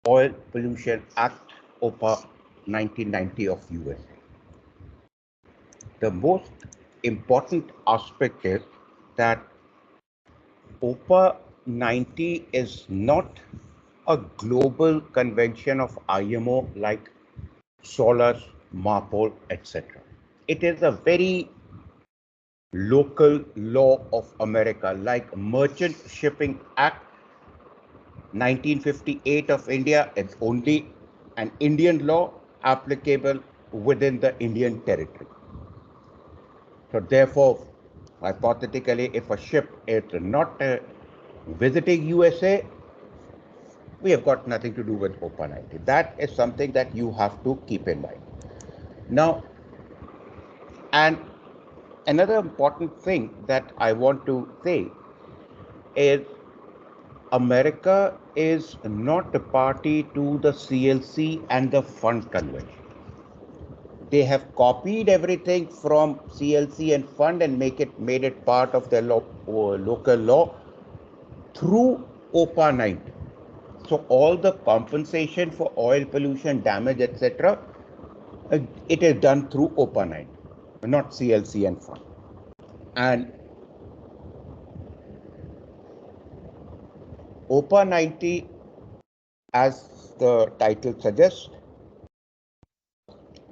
Oil Pollution Act, OPA 1990 of USA. The most important aspect is that OPA 90 is not a global convention of IMO like SOLAS, MARPOL, etc. It is a very local law of America, like Merchant Shipping Act 1958 of India. It's only an Indian law applicable within the Indian territory. So therefore, hypothetically, if a ship is not visiting USA, we have got nothing to do with OPA 90. That is something that you have to keep in mind. Now, and another important thing that I want to say is America is not a party to the CLC and the Fund Convention. They have copied everything from CLC and Fund and made it part of their local law through OPA 90. So all the compensation for oil pollution, damage, etc., it is done through OPA 90, not CLC and Fund. And OPA 90, as the title suggests,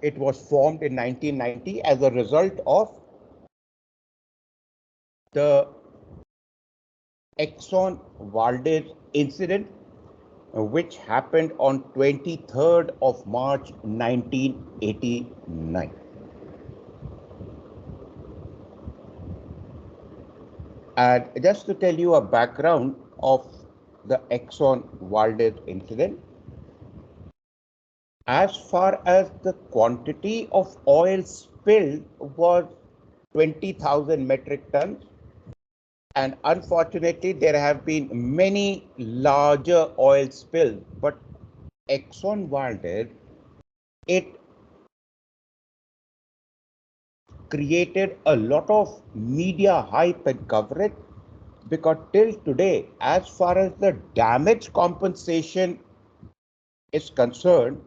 it was formed in 1990 as a result of the Exxon Valdez incident, which happened on 23rd of March 1989. And just to tell you a background of the Exxon Valdez incident, as far as the quantity of oil spilled was 20,000 metric tons, and unfortunately there have been many larger oil spills, but Exxon Valdez, it created a lot of media hype and coverage, because till today, as far as the damage compensation is concerned,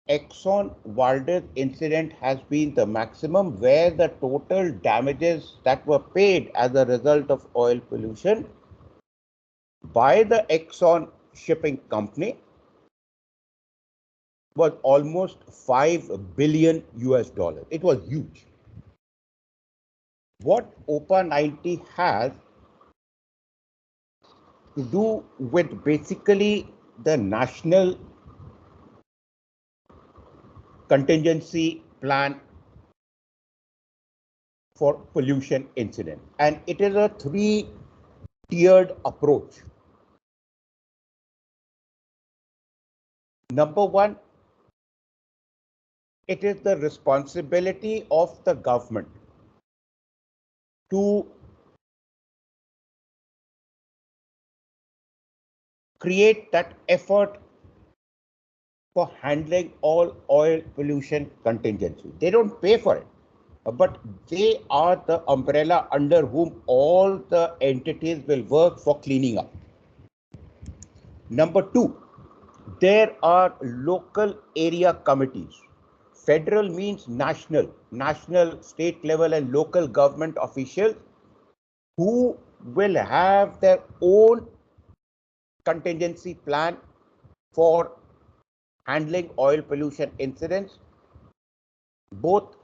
Exxon Valdez incident has been the maximum, where the total damages that were paid as a result of oil pollution by the Exxon shipping company was almost 5 billion US dollars. It was huge. What OPA 90 has to do with basically the national contingency plan for pollution incident, and it is a three-tiered approach. Number one, it is the responsibility of the government to create that effort for handling all oil pollution contingency. They don't pay for it, but they are the umbrella under whom all the entities will work for cleaning up. Number two, there are local area committees. Federal means national, state level and local government officials who will have their own contingency plan for handling oil pollution incidents, both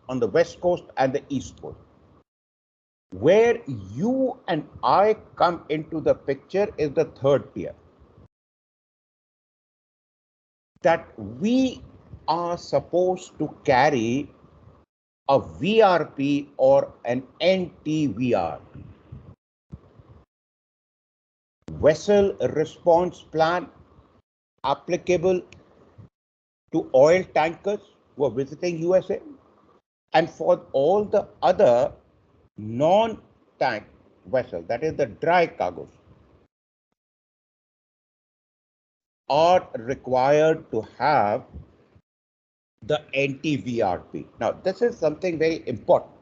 on the west coast and the east coast. Where you and I come into the picture is the third tier, that we are supposed to carry a VRP or an NTVR, vessel response plan, applicable to oil tankers who are visiting USA, and for all the other non-tank vessels, that is the dry cargoes, are required to have the NTVRP. Now, this is something very important.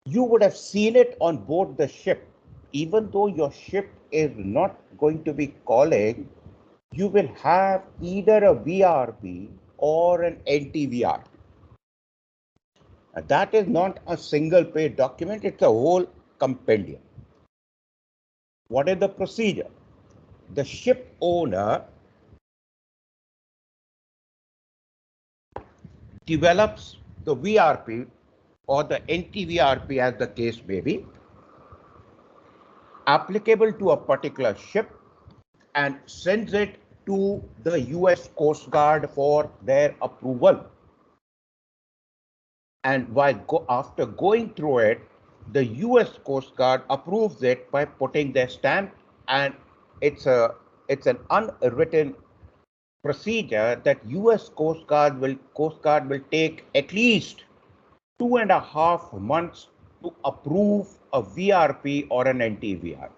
You would have seen it on board the ship. even though your ship is not going to be calling, you will have either a VRP or an NTVRP. That is not a single page document, it's a whole compendium. What is the procedure? The ship owner develops the VRP or the NTVRP, as the case may be, applicable to a particular ship, and sends it to the US Coast Guard for their approval. And after going through it, the US Coast Guard approves it by putting their stamp, and it's an unwritten procedure that US Coast Guard will take at least 2.5 months to approve a VRP or an NTVR.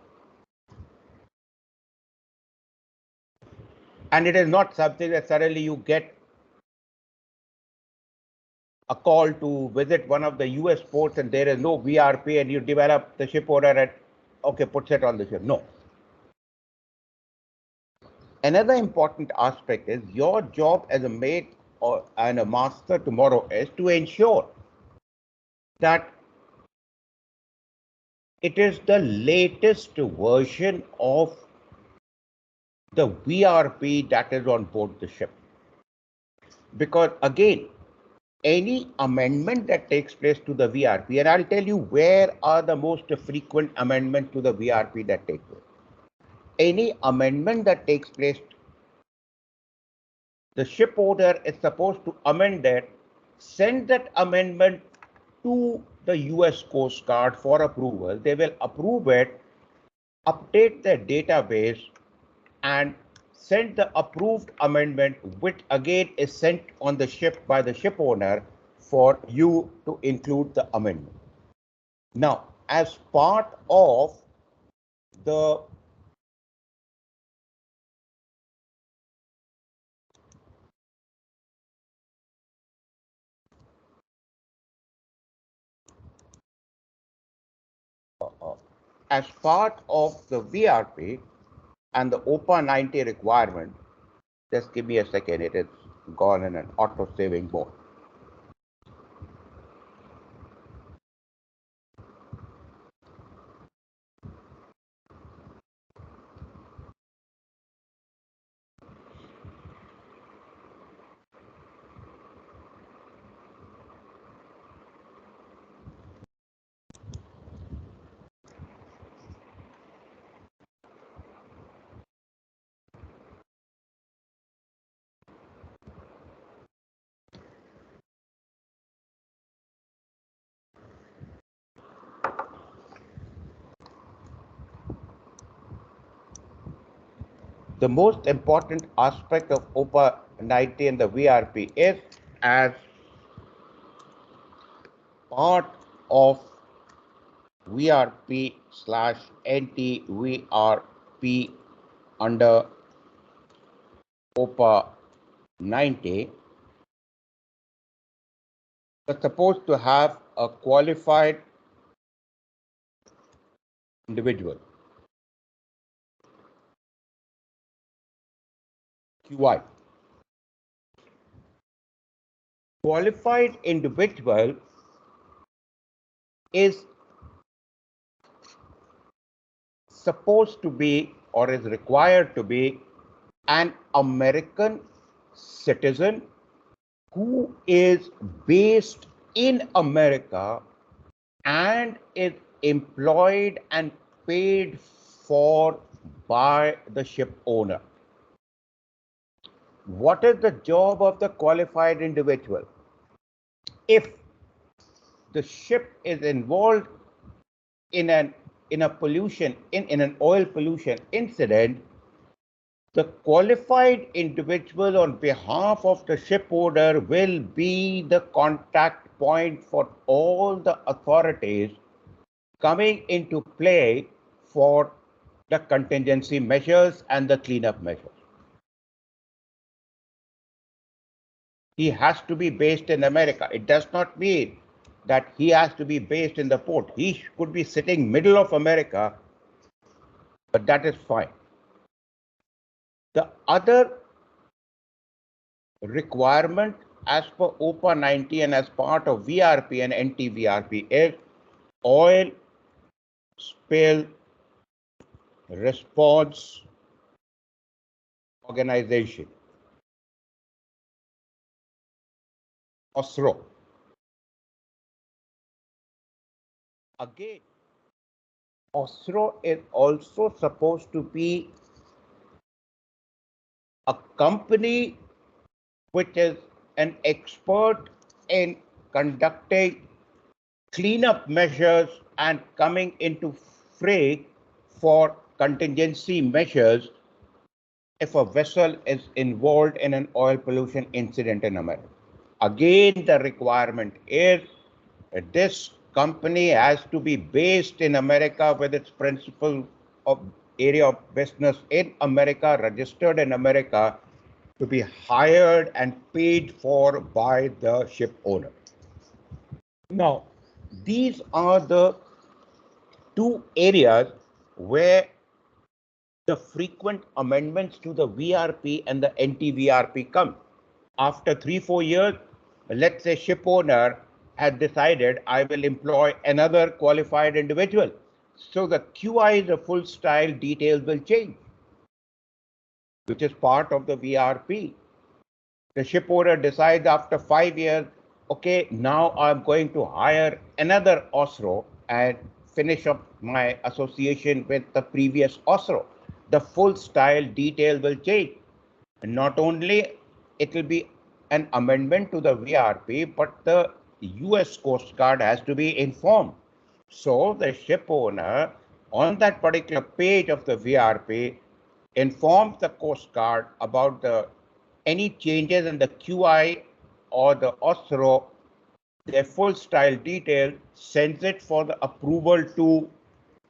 And it is not something that suddenly you get a call to visit one of the US ports and there is no VRP and you develop the ship owner and okay, puts it on the ship. No. Another important aspect is your job as a mate and a master tomorrow is to ensure that it is the latest version of the VRP that is on board the ship. Because again, any amendment that takes place to the VRP, and I'll tell you where are the most frequent amendments to the VRP that take place. Any amendment that takes place, the ship owner is supposed to amend that, send that amendment to the US Coast Guard for approval. They will approve it, update their database, and send the approved amendment, which again is sent on the ship by the ship owner for you to include the amendment. Now, as part of the as part of the VRP and the OPA 90 requirement, just give me a second, it is gone in an auto-saving mode. The most important aspect of OPA 90 and the VRP is as part of VRP slash NT-VRP under OPA 90, you're supposed to have a qualified individual, QI. Qualified individual is supposed to be or is required to be an American citizen who is based in America and is employed and paid for by the ship owner. What is the job of the qualified individual? If the ship is involved in an oil pollution incident, the qualified individual on behalf of the ship owner will be the contact point for all the authorities coming into play for the contingency measures and the cleanup measures. He has to be based in America. It does not mean that he has to be based in the port. He could be sitting middle of America but that is fine. The other requirement as per OPA 90 and as part of VRP and NT-VRP is oil spill response organization, OSRO. Again, OSRO is also supposed to be a company which is an expert in conducting cleanup measures and coming into fray for contingency measures if a vessel is involved in an oil pollution incident in America. Again, the requirement is that this company has to be based in America with its principal of area of business in America, registered in America, to be hired and paid for by the ship owner. Now, these are the two areas where the frequent amendments to the VRP and the NT-VRP come. After 3-4 years, let's say ship owner had decided I will employ another qualified individual. So the QI, the full style details will change, which is part of the VRP. The ship owner decides after 5 years, okay, now I'm going to hire another OSRO and finish up my association with the previous OSRO. The full style detail will change. And not only it will be an amendment to the VRP, but the US Coast Guard has to be informed. So the ship owner on that particular page of the VRP informs the Coast Guard about any changes in the QI or the OSRO, their full style detail, sends it for the approval to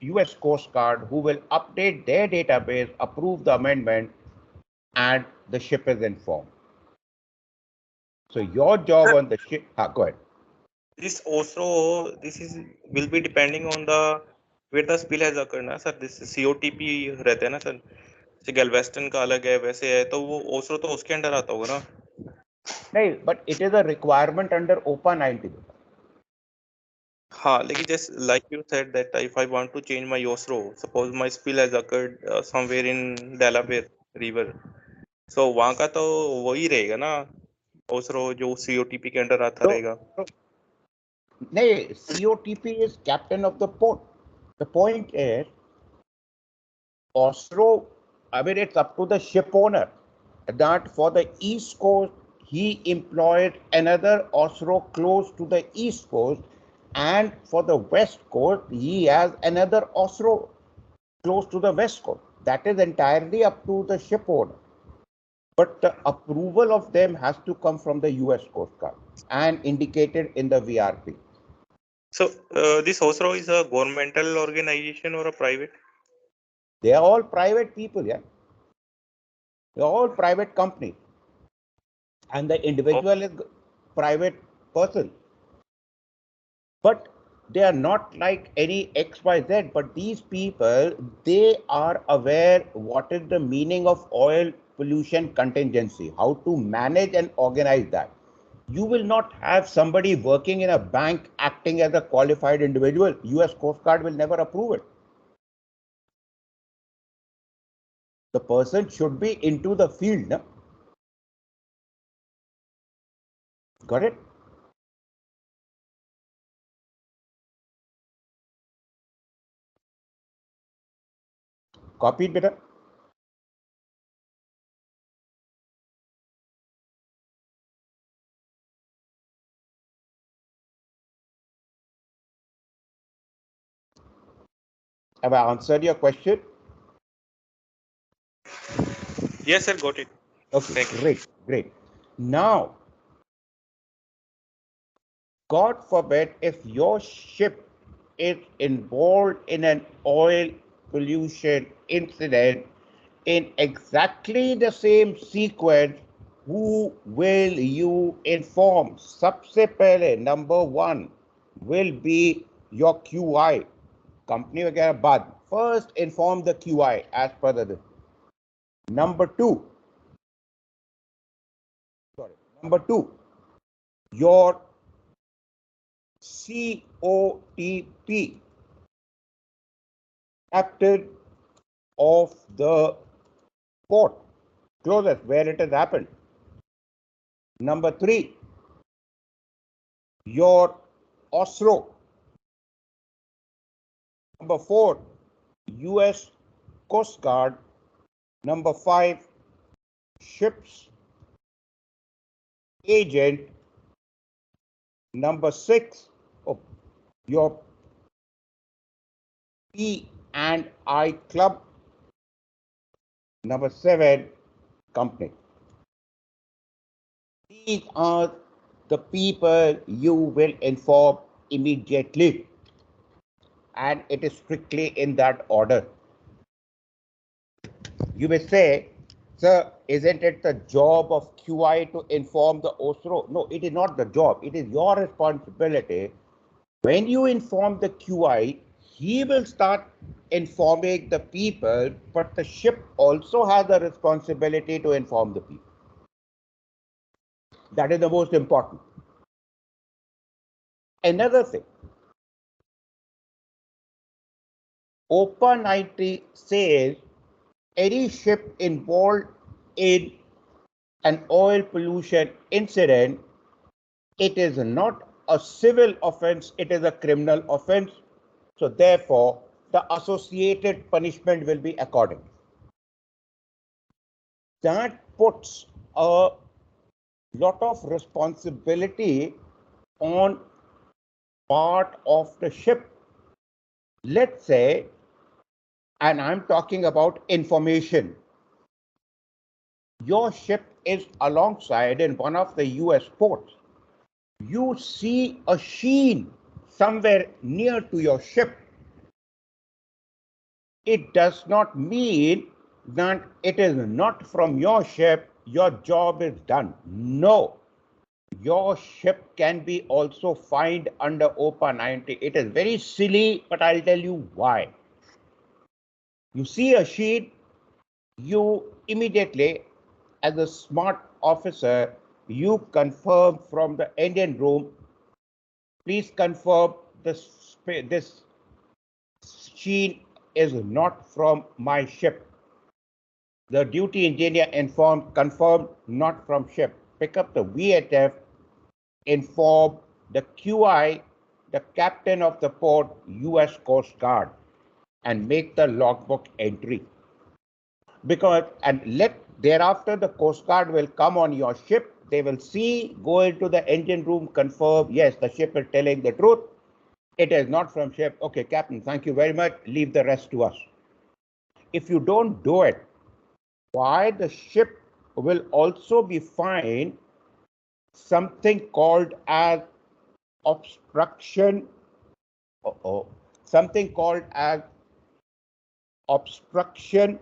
US Coast Guard, who will update their database, approve the amendment, and the ship is informed. So your job on the ship, go ahead. This also, will be depending on the where the spill has occurred ना sir. This COTP रहते हैं ना sir, जैसे Galveston का अलग है वैसे है, तो वो ओसरो तो उसके अंडर आता होगा ना? नहीं, but it is a requirement under OPA 90. हाँ, लेकिन just like you said that if I want to change my OSRO, suppose my spill has occurred somewhere in Delaware River, so वहाँ का तो वही रहेगा ना OSRO जो COTP के अंडर आता रहेगा. नहीं, COTP is captain of the port. The point is, OSRO, I mean, it's up to the ship owner that for the East Coast, he employed another OSRO close to the East Coast, and for the West Coast, he has another OSRO close to the West Coast. That is entirely up to the ship owner. But the approval of them has to come from the US Coast Guard and indicated in the VRP. So this OSRO is a governmental organization or a private? They are all private people, yeah. They are all private companies. And the individual is private person. But they are not like any XYZ, but these people, they are aware what is the meaning of oil pollution contingency, how to manage and organize that. You will not have somebody working in a bank acting as a qualified individual. US Coast Guard will never approve it. The person should be into the field. No? Got it? Copied, beta? Have I answered your question? Yes, sir, got it. Okay, great. Now, God forbid if your ship is involved in an oil pollution incident in exactly the same sequence, who will you inform? सबसे पहले number 1 will be your QI, company वगैरह बाद. First, inform the QI as per the. Number two, your COTP, captain of the port, closest where it has happened. Number three, your OSRO. Number four, US Coast Guard. Number five, ship's agent. Number six, your P&I club. Number seven, company. These are the people you will inform immediately, and it is strictly in that order. You may say, sir, isn't it the job of QI to inform the OSRO? No, it is not the job. It is your responsibility. When you inform the QI, he will start informing the people, but the ship also has a responsibility to inform the people. That is the most important. Another thing, OPA 90 says any ship involved in an oil pollution incident, it is not a civil offense, it is a criminal offense. So therefore, the associated punishment will be according. That puts a lot of responsibility on part of the ship. Let's say, and I'm talking about information. Your ship is alongside in one of the US ports. You see a sheen somewhere near to your ship. It does not mean that it is not from your ship, your job is done. No. Your ship can be also fined under OPA 90. It is very silly, but I'll tell you why. You see a sheet, you immediately, as a smart officer, you confirm from the engine room, please confirm this sheet is not from my ship. The duty engineer confirmed not from ship. Pick up the VHF, inform the QI, the captain of the port, US Coast Guard, and make the logbook entry. Because, and thereafter the Coast Guard will come on your ship, they will see, go into the engine room, confirm, yes, the ship is telling the truth. It is not from ship. Okay, Captain, thank you very much. Leave the rest to us. If you don't do it, why the ship will also be fined something called as obstruction, something called as obstruction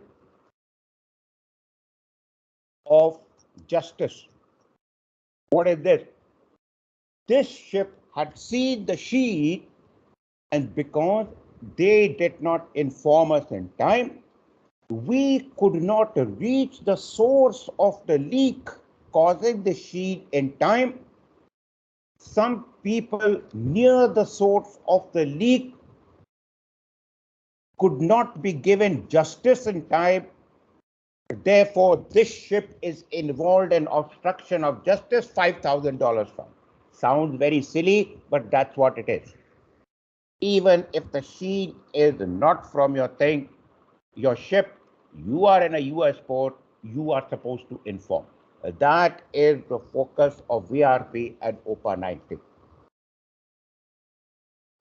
of justice. What is this? This ship had seen the sheet, and because they did not inform us in time, we could not reach the source of the leak causing the sheet in time. Some people near the source of the leak could not be given justice in time. Therefore, this ship is involved in obstruction of justice, $5,000 fine. Sounds very silly, but that's what it is. Even if the sheet is not from your ship, you are in a US port, you are supposed to inform. That is the focus of VRP and OPA 90.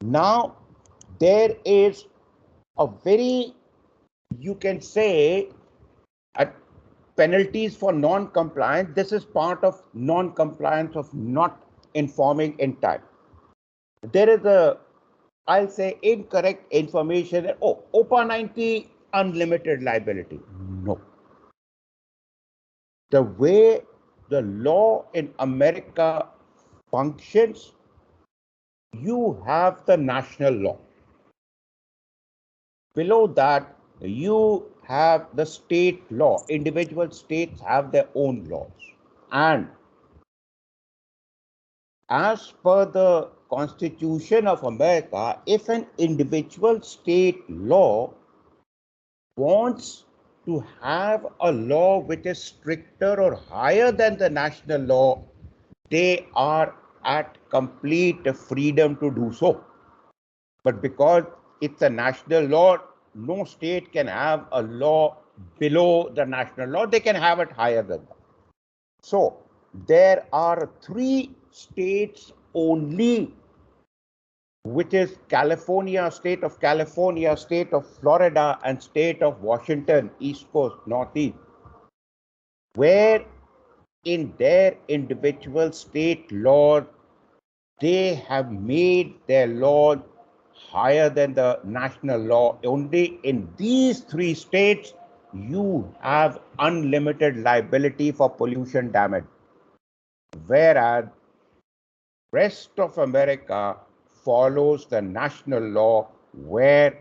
Now, there is a very, you can say, penalties for non-compliance. This is part of non-compliance of not informing in time. There is a, I'll say, incorrect information. Oh, OPA 90, unlimited liability. No. The way the law in America functions, you have the national law. Below that, you have the state law. Individual states have their own laws. And as per the Constitution of America, if an individual state law wants to have a law which is stricter or higher than the national law, they are at complete freedom to do so. But because it's a national law, no state can have a law below the national law. They can have it higher than that. So there are 3 states only, which is California, state of California, state of Florida, and state of Washington, East Coast, Northeast, where in their individual state laws, they have made their law higher than the national law. Only in these 3 states, you have unlimited liability for pollution damage. Whereas rest of America follows the national law where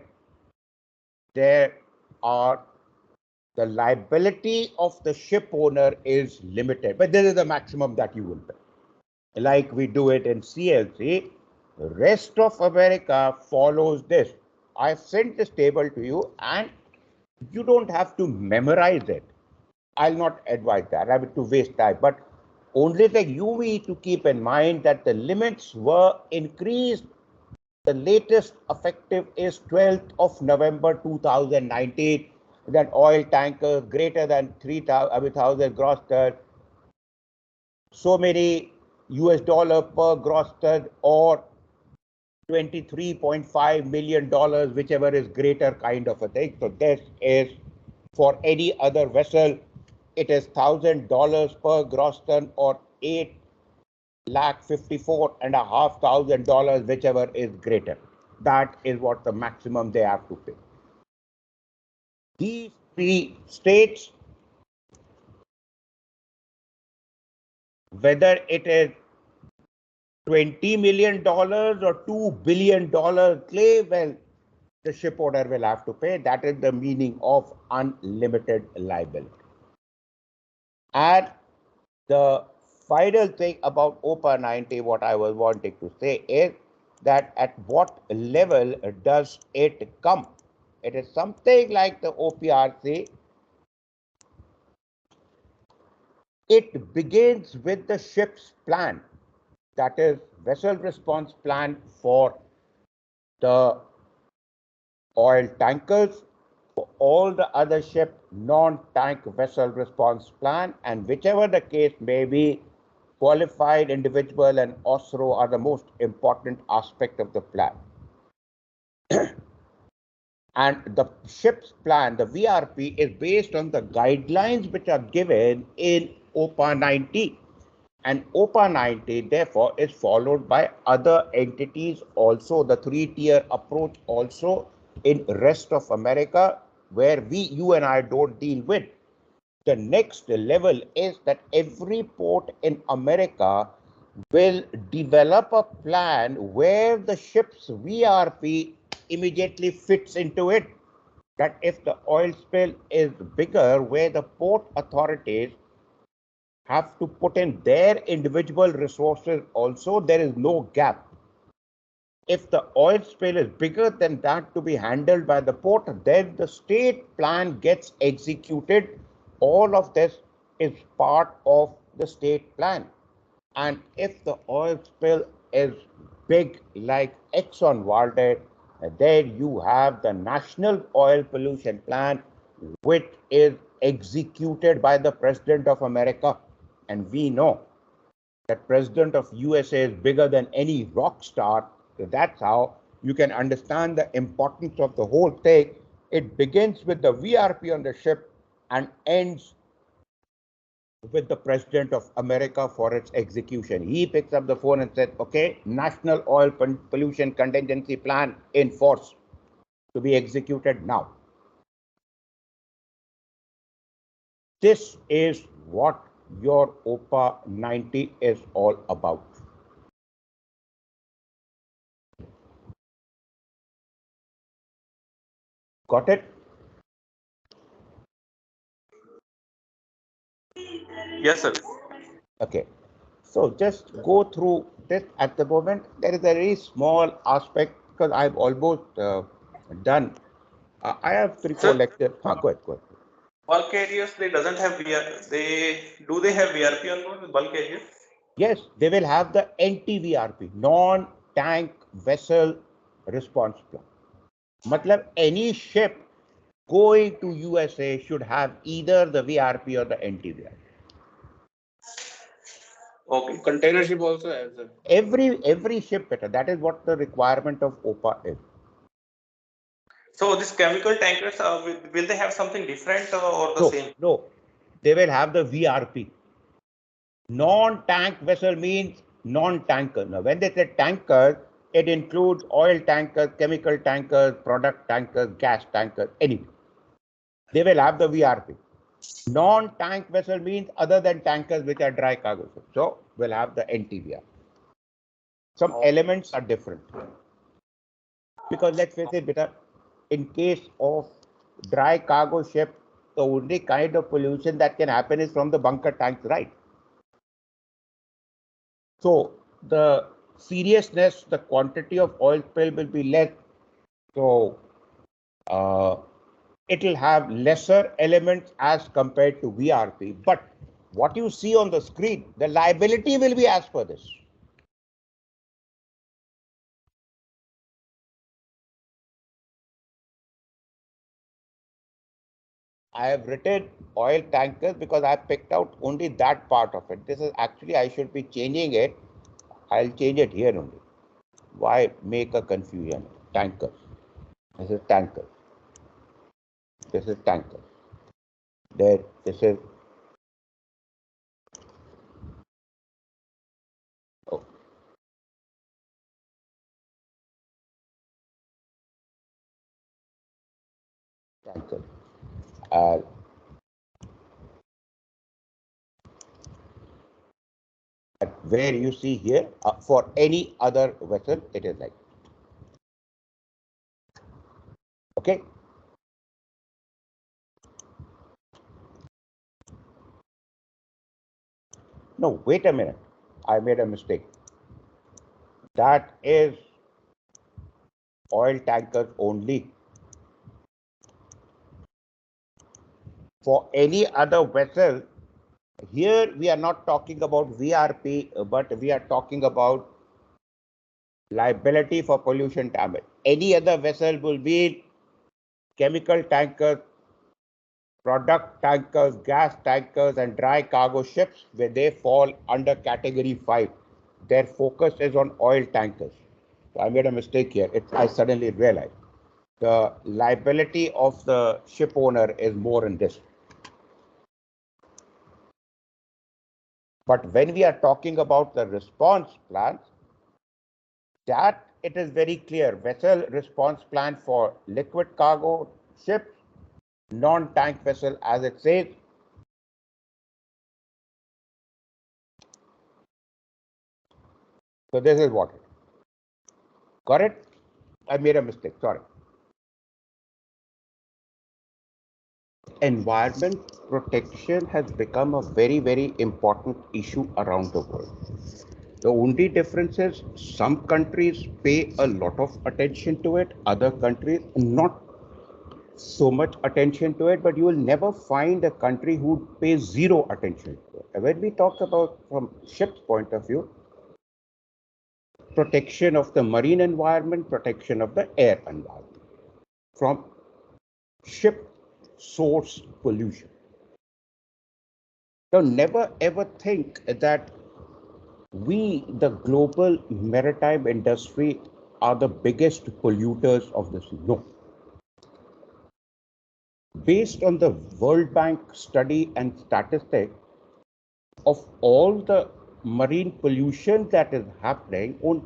there are the liability of the ship owner is limited, but this is the maximum that you will pay. Like we do it in CLC, the rest of America follows this. I've sent this table to you and you don't have to memorize it. I'll not advise that. I mean, to waste time. But only thing you need to keep in mind that the limits were increased. The latest effective is 12th of November 2019. That oil tankers greater than 3,000 gross ton, so many US dollar per gross ton, or $23.5 million, whichever is greater kind of a thing. So this is for any other vessel, it is $1,000 per gross ton or $8,54,500, whichever is greater. That is what the maximum they have to pay. These 3 states, whether it is $20 million or $2 billion claim, well, the ship owner will have to pay. That is the meaning of unlimited liability. And the final thing about OPA 90, what I was wanting to say is that at what level does it come? It is something like the OPRC. It begins with the ship's plan, that is vessel response plan for the oil tankers, for all the other ship non-tank vessel response plan, and whichever the case may be, qualified individual and OSRO are the most important aspect of the plan. And the ship's plan, the VRP, is based on the guidelines which are given in OPA 90. And OPA 90, therefore, is followed by other entities also, the 3-tier approach also in rest of America, where you and I don't deal with. The next level is that every port in America will develop a plan where the ship's VRP immediately fits into it. That if the oil spill is bigger, where the port authorities have to put in their individual resources also, there is no gap. If the oil spill is bigger than that to be handled by the port, then the state plan gets executed. All of this is part of the state plan. And if the oil spill is big like Exxon Valdez, there you have the National Oil Pollution Plan, which is executed by the President of America. And we know that President of USA is bigger than any rock star. So that's how you can understand the importance of the whole thing. It begins with the VRP on the ship and ends with the President of America for its execution. He picks up the phone and said, okay, National Oil Pollution Contingency Plan in force to be executed now. This is what your OPA 90 is all about. Got it? Yes, sir. Okay. So just go through this at the moment. There is a very small aspect because I've almost done. I have three, four Sir, lectures. Go ahead, go ahead. bulk carriers, they doesn't have VR. They have VRP on board with bulk carriers? Yes, they will have the NTVRP, non-tank vessel response plan. Matlab any ship going to USA should have either the VRP or the NTVRP. Okay. Container ship also has that. Every ship better. That is what the requirement of OPA is. So these chemical tankers, will they have something different or the same? No, they will have the VRP. Non-tank vessel means non-tanker. Now, when they say tankers, it includes oil tankers, chemical tankers, product tankers, gas tankers, anything. They will have the VRP. Non-tank vessel means other than tankers which are dry cargo ships. So we'll have the NTVR. Some elements are different. Because let's face it, beta, in case of dry cargo ship, the only kind of pollution that can happen is from the bunker tanks, right? So the seriousness, the quantity of oil spill will be less. So it will have lesser elements as compared to VRP. But what you see on the screen, the liability will be as per this. I have written oil tankers because I picked out only that part of it. This is actually, I should be changing it. I'll change it here only. Why make a confusion? Tankers. This is tankers. This is tankers. There, this is. Oh. Tankers. Where you see here, for any other vessel, it is like. Okay. No, wait a minute. I made a mistake. That is oil tankers only. For any other vessel, here we are not talking about VRP, but we are talking about liability for pollution damage. Any other vessel will be chemical tankers, product tankers, gas tankers, and dry cargo ships, where they fall under category 5. Their focus is on oil tankers. So I made a mistake here. I suddenly realized the liability of the ship owner is more in this. But when we are talking about the response plans, that it is very clear. Vessel response plan for liquid cargo ships, non-tank vessel, as it says. So this is what it is. Got it? I made a mistake, sorry. Environment protection has become a very, very important issue around the world. The only difference is some countries pay a lot of attention to it, other countries not so much attention to it, but you will never find a country who pays zero attention to it. When we talk about from ship's point of view, protection of the marine environment, protection of the air environment from ship source pollution. So never ever think that we, the global maritime industry, are the biggest polluters of the sea. No. Based on the World Bank study and statistic of all the marine pollution that is happening, on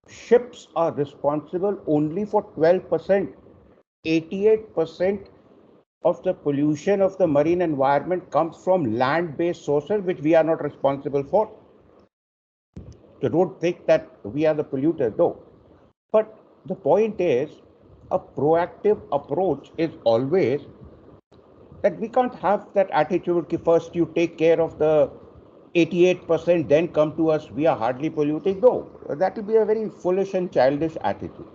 ships are responsible only for 12%. 88% of the pollution of the marine environment comes from land-based sources, which we are not responsible for. So don't think that we are the polluters, no. But the point is, a proactive approach is always that we can't have that attitude that first you take care of the 88%, then come to us, we are hardly polluting. No, that will be a very foolish and childish attitude.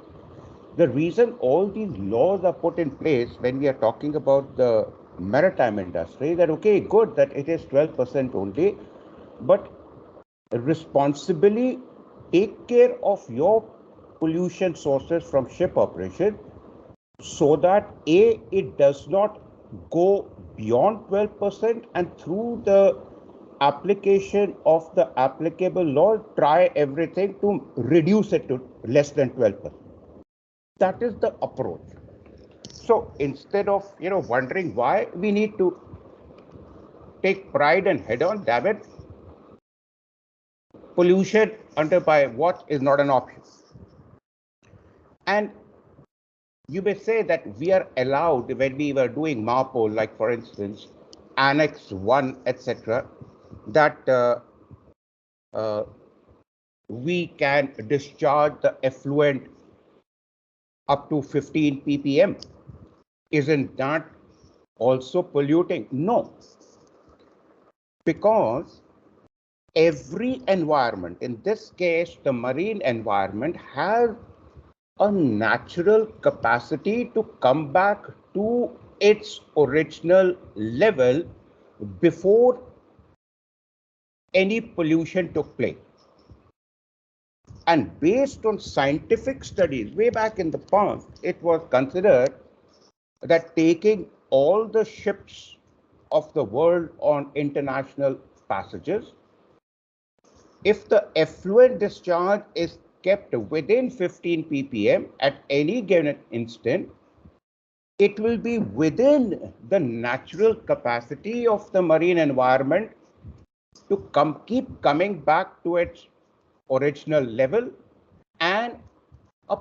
The reason all these laws are put in place when we are talking about the maritime industry, that okay, good that it is 12% only, but responsibly take care of your pollution sources from ship operation so that it does not go beyond 12%, and through the application of the applicable law try everything to reduce it to less than 12%. That is the approach. So instead of wondering why, we need to take pride and head on, damn it, pollution under by watch is not an option. And you may say that we are allowed, when we were doing MARPOL, like for instance, Annex 1, etc., that we can discharge the effluent up to 15 ppm. Isn't that also polluting? No, because every environment, in this case, the marine environment, has a natural capacity to come back to its original level before any pollution took place. And based on scientific studies way back in the past, it was considered that taking all the ships of the world on international passages, if the effluent discharge is kept within 15 ppm at any given instant, it will be within the natural capacity of the marine environment to keep coming back to its original level, and a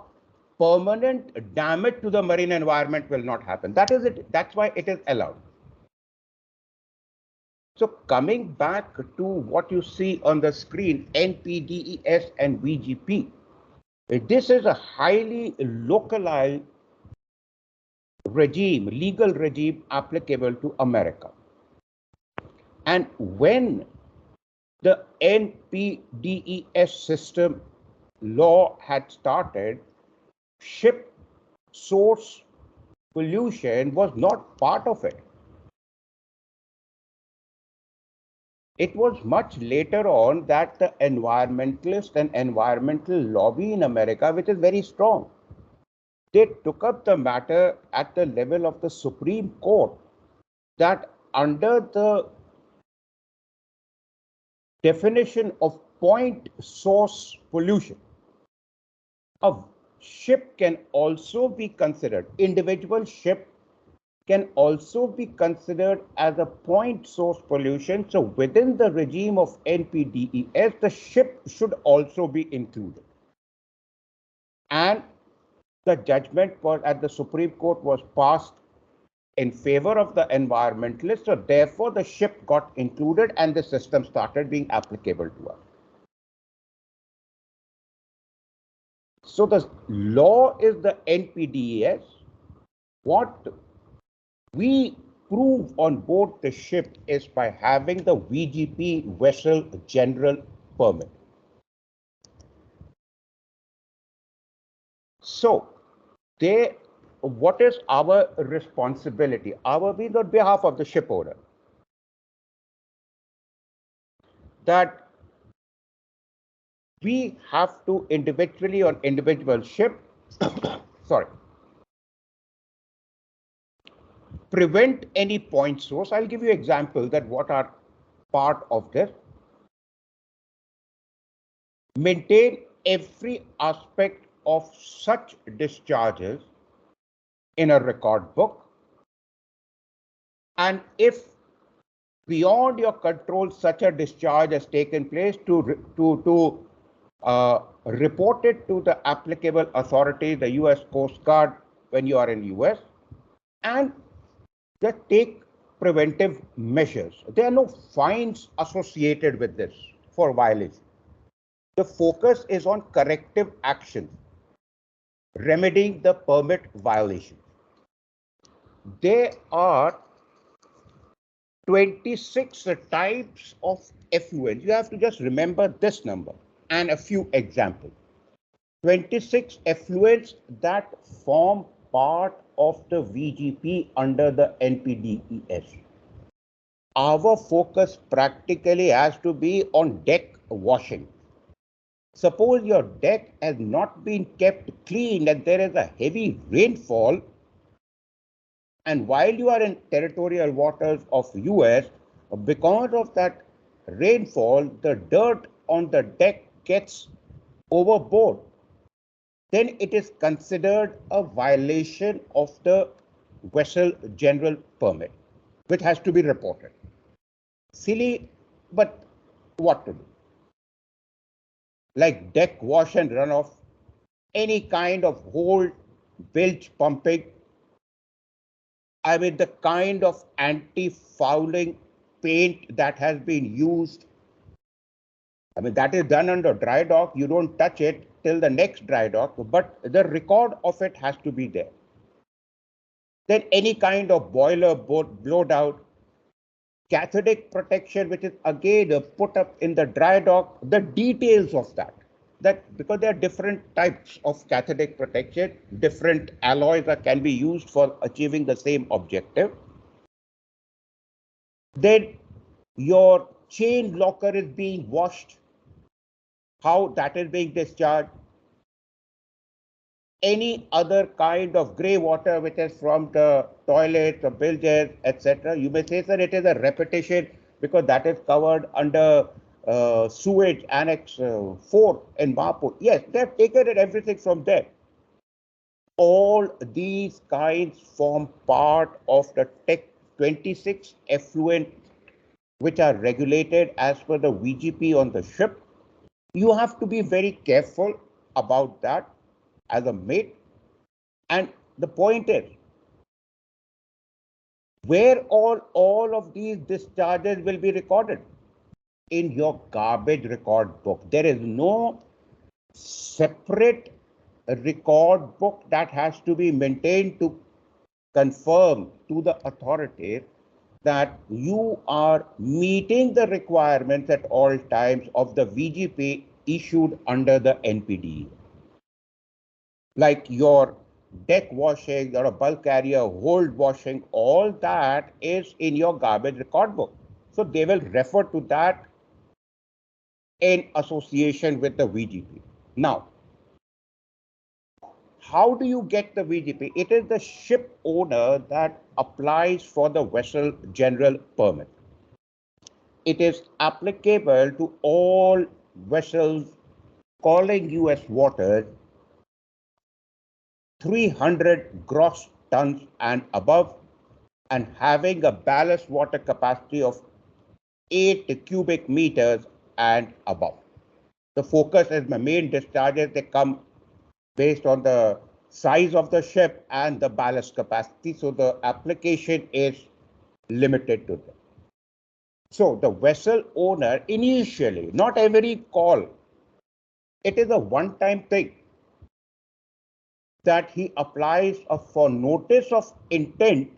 permanent damage to the marine environment will not happen. That is it. That's why it is allowed. So coming back to what you see on the screen, NPDES and VGP, this is a highly localized regime, legal regime applicable to America. And when the NPDES system law had started, ship source pollution was not part of it. It was much later on that the environmentalist and environmental lobby in America, which is very strong, they took up the matter at the level of the Supreme Court, that under the definition of point source pollution, a ship can also be considered, individual ship can also be considered as a point source pollution. So within the regime of NPDES, the ship should also be included. And the judgment at the Supreme Court was passed in favor of the environmentalists. So therefore, the ship got included and the system started being applicable to us. So the law is the NPDES. What we prove on board the ship is by having the VGP vessel general permit. So what is our responsibility? Our means on behalf of the ship owner, that we have to individually on individual ship, sorry, prevent any point source. I'll give you an example that what are part of this. Maintain every aspect of such discharges in a record book, and if beyond your control such a discharge has taken place, to report it to the applicable authority, the US Coast Guard, when you are in US, and just take preventive measures. There are no fines associated with this for violation. The focus is on corrective action. remedying the permit violation. There are 26 types of effluents. You have to just remember this number and a few examples. 26 effluents that form part of the VGP under the NPDES. Our focus practically has to be on deck washing. Suppose your deck has not been kept clean and there is a heavy rainfall, and while you are in territorial waters of US, because of that rainfall, the dirt on the deck gets overboard, then it is considered a violation of the vessel general permit, which has to be reported. Silly, but what to do? Like deck wash and runoff, any kind of hold, bilge pumping. I mean, the kind of anti-fouling paint that has been used. I mean, that is done under dry dock. You don't touch it till the next dry dock, but the record of it has to be there. Then any kind of boiler blowed out, cathodic protection, which is again put up in the dry dock, the details of that because there are different types of cathodic protection, different alloys that can be used for achieving the same objective. Then your chain locker is being washed, how that is being discharged. Any other kind of grey water which is from the toilets or bilges, etc. You may say, sir, it is a repetition because that is covered under sewage annex 4 in Mahapur. Yes, they have taken it, everything from there. All these kinds form part of the 26 effluent which are regulated as per the VGP on the ship. You have to be very careful about that as a mate. And the point is, where all of these discharges will be recorded? In your garbage record book. There is no separate record book that has to be maintained to confirm to the authorities that you are meeting the requirements at all times of the VGP issued under the NPD. Like your deck washing, your bulk carrier, hold washing, all that is in your garbage record book. So they will refer to that in association with the VGP. Now, how do you get the VGP? It is the ship owner that applies for the vessel general permit. It is applicable to all vessels calling US waters 300 gross tons and above, and having a ballast water capacity of 8 cubic meters and above. The focus is the main discharges, they come based on the size of the ship and the ballast capacity. So the application is limited to them. So the vessel owner initially, not every call, it is a one-time thing that he applies for notice of intent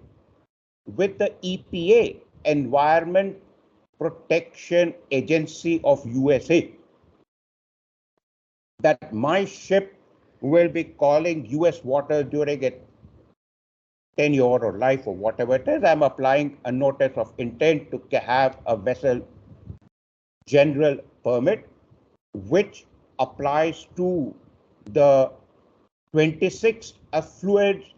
with the EPA, Environment Protection Agency of USA, that my ship will be calling US waters during its tenure or life or whatever it is. I'm applying a notice of intent to have a vessel general permit, which applies to the 26 effluents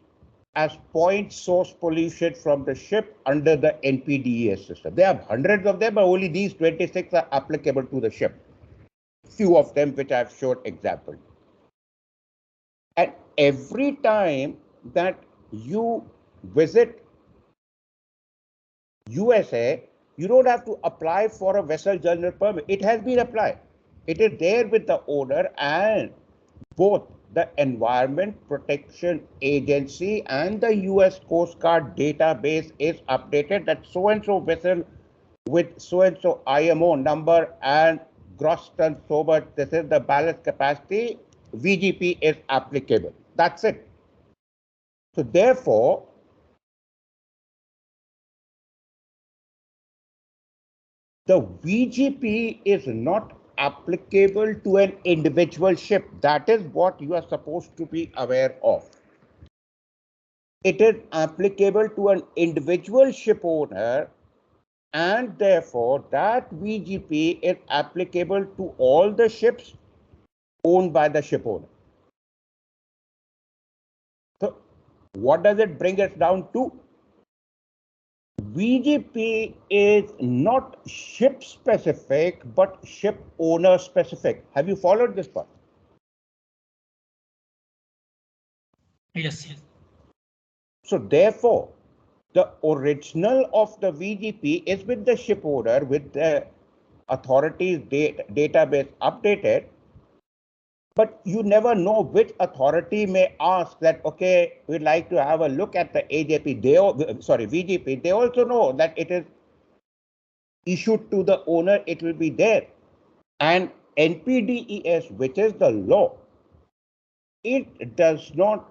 as point source pollution from the ship under the NPDES system. There are hundreds of them, but only these 26 are applicable to the ship. Few of them which I've showed example. And every time that you visit USA, you don't have to apply for a vessel general permit. It has been applied. It is there with the owner, and both the Environment Protection Agency and the US Coast Guard database is updated that so-and-so vessel with so-and-so IMO number and gross ton sober, this is the ballast capacity, VGP is applicable. That's it. So therefore, the VGP is not applicable to an individual ship. That is what you are supposed to be aware of. It is applicable to an individual ship owner, and therefore that VGP is applicable to all the ships owned by the ship owner. So what does it bring us down to? VGP is not ship specific, but ship owner specific. Have you followed this part? Yes, yes. So therefore, the original of the VGP is with the ship owner, with the authorities database updated, but you never know which authority may ask that, okay, we'd like to have a look at the AJP, VGP. They also know that it is issued to the owner, it will be there. And NPDES, which is the law, it does not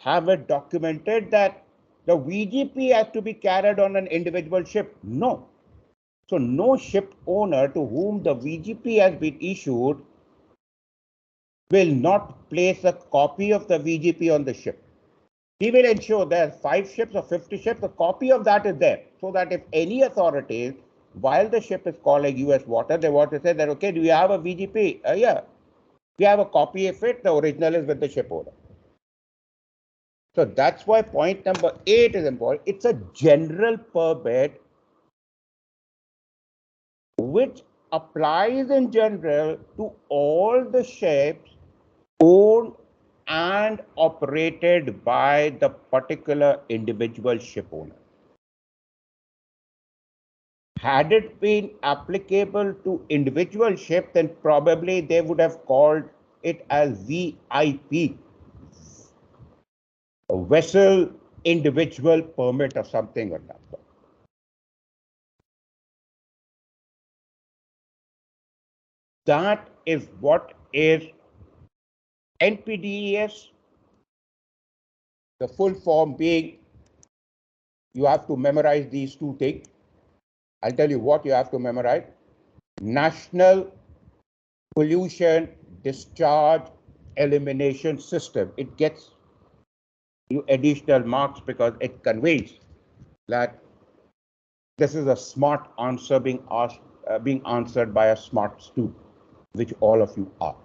have it documented that the VGP has to be carried on an individual ship. No. So no ship owner to whom the VGP has been issued will not place a copy of the VGP on the ship. He will ensure there are 5 ships or 50 ships, a copy of that is there, so that if any authorities, while the ship is calling US water, they want to say that, okay, do you have a VGP? Yeah, we have a copy of it, the original is with the ship owner. So that's why point number 8 is important. It's a general permit which applies in general to all the ships owned and operated by the particular individual ship owner. Had it been applicable to individual ship, then probably they would have called it as VIP, a vessel individual permit or something or that. That is what is NPDES, the full form being, you have to memorize these 2 things. I'll tell you what you have to memorize. National Pollution Discharge Elimination System. It gets you additional marks because it conveys that this is a smart answer being answered by a smart student, which all of you are.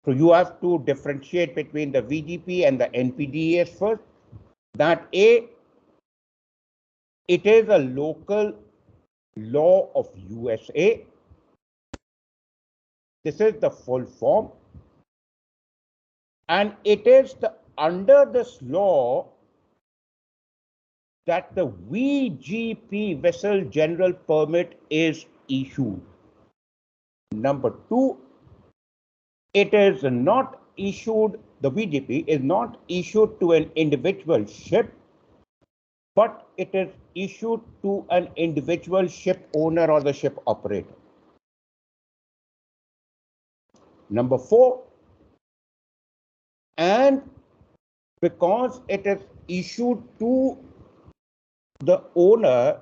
So you have to differentiate between the VGP and the NPDES first. That A, it is a local law of USA. This is the full form. And it is under this law that the VGP vessel general permit is issued. Number 2, it is not issued, the VGP is not issued to an individual ship, but it is issued to an individual ship owner or the ship operator. Number 4, and because it is issued to the owner,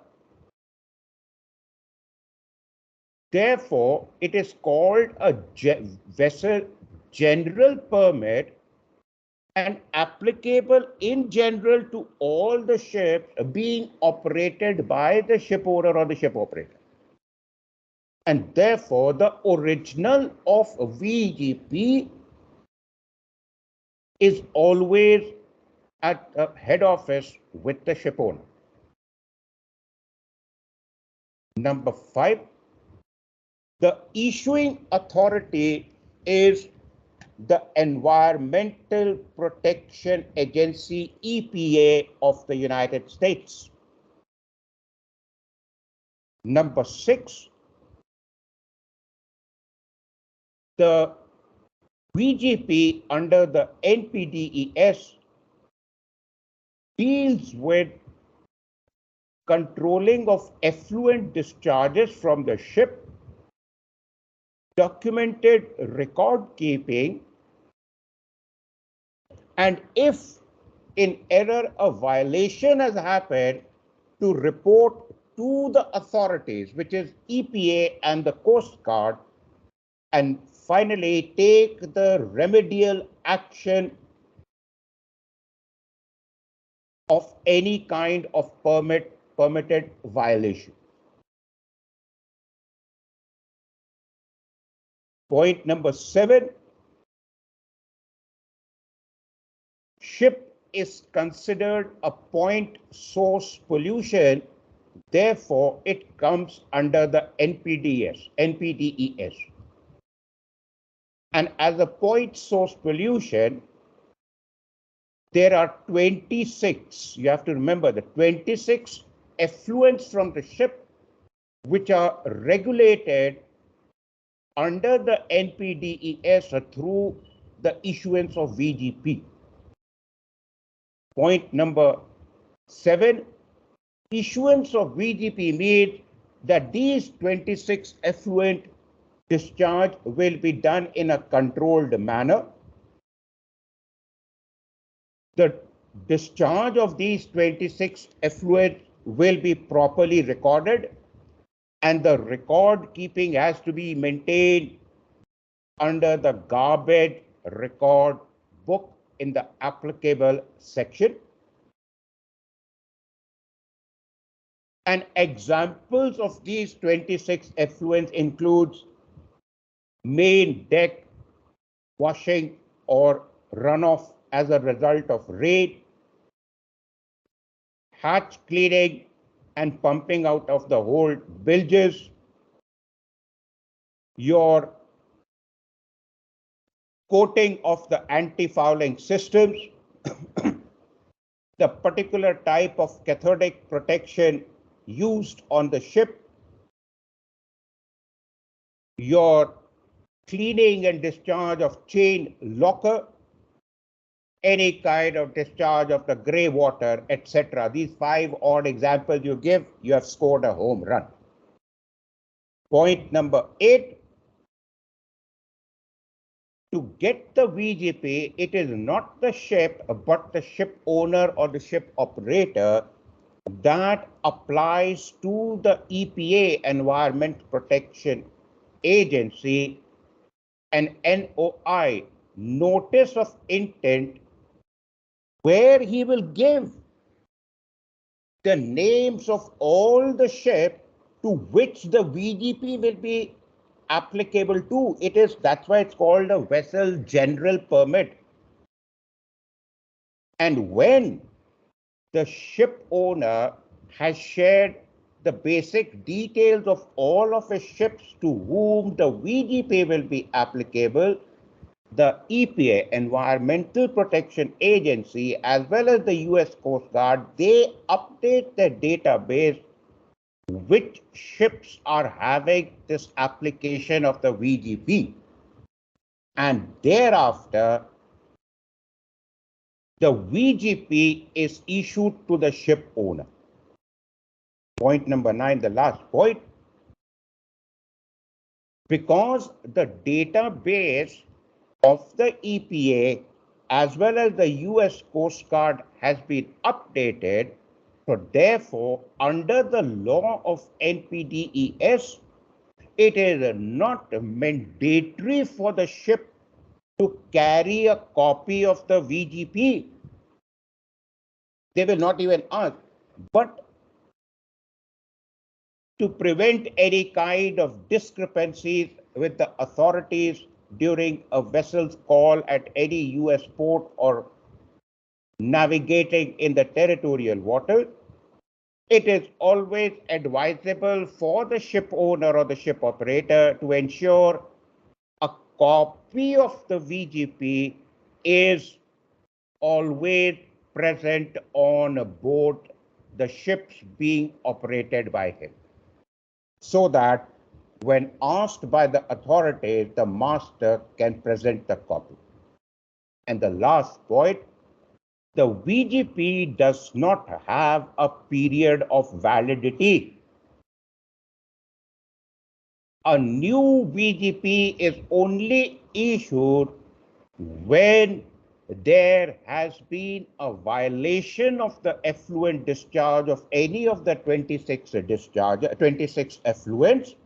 therefore it is called a vessel general permit and applicable in general to all the ships being operated by the ship owner or the ship operator. And therefore, the original of VGP is always at the head office with the ship owner. Number 5, the issuing authority is the Environmental Protection Agency, EPA, of the United States. Number 6, the VGP under the NPDES deals with controlling of effluent discharges from the ship, documented record keeping, And if in error a violation has happened, to report to the authorities, which is EPA and the Coast Guard, and finally take the remedial action of any kind of permitted violation. Point number 7, ship is considered a point source pollution, therefore it comes under the NPDES. And as a point source pollution, there are 26, you have to remember the 26 effluents from the ship which are regulated under the NPDES through the issuance of VGP. Point number 7, issuance of VGP means that these 26 effluent discharge will be done in a controlled manner. The discharge of these 26 effluents will be properly recorded, and the record keeping has to be maintained under the garbage record book in the applicable section. And examples of these 26 effluents includes main deck washing or runoff as a result of rain, hatch cleaning and pumping out of the hold bilges, your coating of the anti-fouling systems, the particular type of cathodic protection used on the ship, your cleaning and discharge of chain locker, any kind of discharge of the gray water, etc. These 5 odd examples you give, you have scored a home run. Point number 8, to get the VGP, it is not the ship, but the ship owner or the ship operator that applies to the EPA, Environment Protection Agency, an NOI, notice of intent, where he will give the names of all the ships to which the VGP will be applicable to. That's why it's called a vessel general permit. And when the ship owner has shared the basic details of all of his ships to whom the VGP will be applicable, the EPA, Environmental Protection Agency, as well as the US Coast Guard, they update their database which ships are having this application of the VGP. And thereafter, the VGP is issued to the ship owner. Point number 9, the last point. Because the database of the EPA as well as the US Coast Guard has been updated, so therefore, under the law of NPDES, it is not mandatory for the ship to carry a copy of the VGP. They will not even ask. But to prevent any kind of discrepancies with the authorities during a vessel's call at any US port or navigating in the territorial water, it is always advisable for the ship owner or the ship operator to ensure a copy of the VGP is always present on board the ships being operated by him, so that when asked by the authorities, the master can present the copy. And the last point, the VGP does not have a period of validity. A new VGP is only issued when there has been a violation of the effluent discharge of any of the 26 effluents,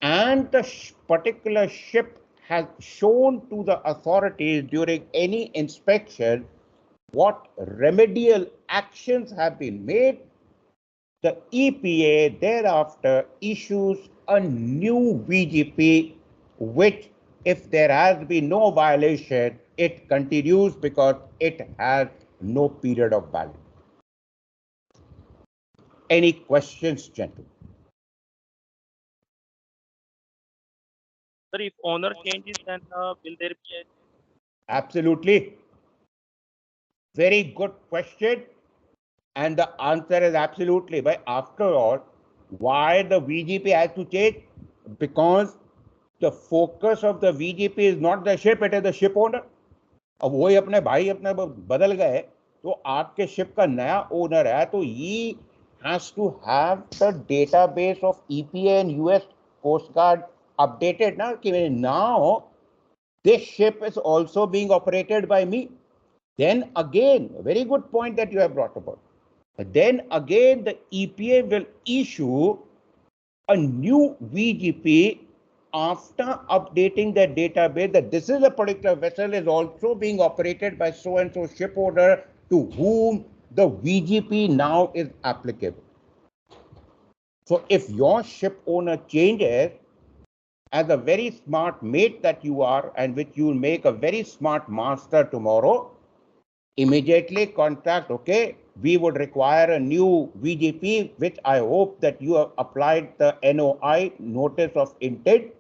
and the particular ship has shown to the authorities during any inspection what remedial actions have been made, the EPA thereafter issues a new VGP, which, if there has been no violation, it continues because it has no period of validity. Any questions, gentlemen? Sir, if owner changes, then will there be a... Absolutely. Very good question. And the answer is absolutely. But after all, why the VGP has to change? Because the focus of the VGP is not the ship, it is the ship owner. अब वही अपने भाई अपने बदल गए तो आपके ship का नया ओनर है तो he has to have the database of EPA and US Coast Guard updated ना कि now this ship is also being operated by me. Then again, very good point that you have brought about. Then again, the EPA will issue a new VGP after updating the database that this is a particular vessel is also being operated by so-and-so ship owner to whom the VGP now is applicable. So if your ship owner changes, as a very smart mate that you are, and which you will make a very smart master tomorrow, immediately contact, okay, we would require a new VGP, which I hope that you have applied the NOI, notice of intent.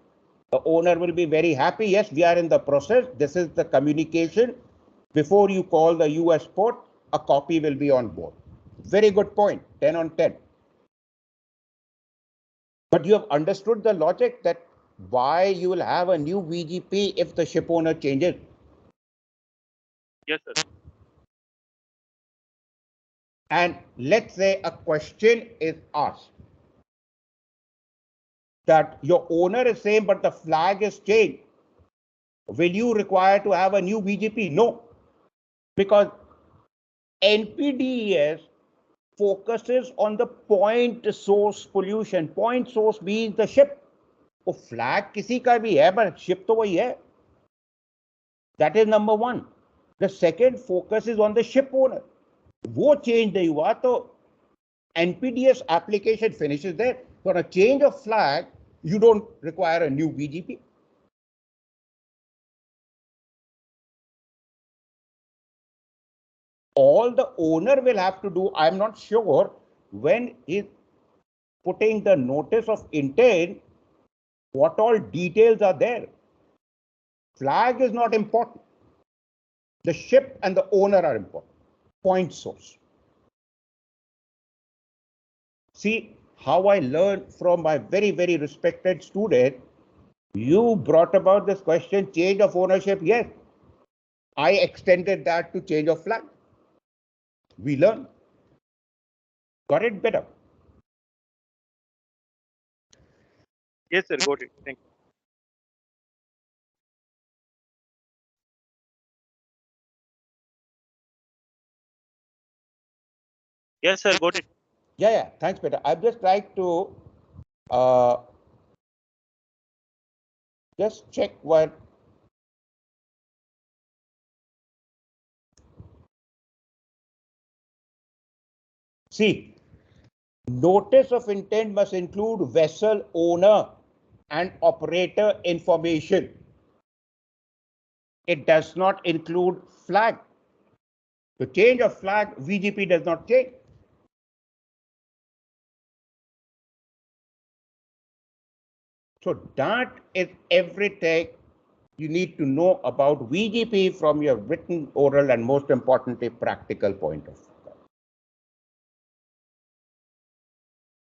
The owner will be very happy. Yes, we are in the process. This is the communication. Before you call the US port, a copy will be on board. Very good point, 10 on 10. But you have understood the logic that why you will have a new VGP if the ship owner changes. Yes, sir. And let's say a question is asked that your owner is same, but the flag is changed. Will you require to have a new VGP? No, because NPDES focuses on the point source pollution. Point source means the ship. वो flag किसी का भी है पर ship तो वही है. That is number one. The second focus is on the ship owner. वो change नहीं हुआ तो NPDES application finishes there. For a change of flag, you don't require a new VGP. All the owner will have to do, I'm not sure when he's putting the notice of intent, what all details are there. Flag is not important. The ship and the owner are important. Point source. See how I learned from my very, very respected student. You brought about this question, change of ownership. Yes, I extended that to change of flag. We learned. Got it better. Yes, sir. Got it. Thank you. Yes, sir. Got it. Yeah. Thanks, Peter. I'd just like to just check what. See, notice of intent must include vessel owner and operator information. It does not include flag. The change of flag, VGP does not change. So that is everything you need to know about VGP from your written, oral, and most importantly, practical point of view.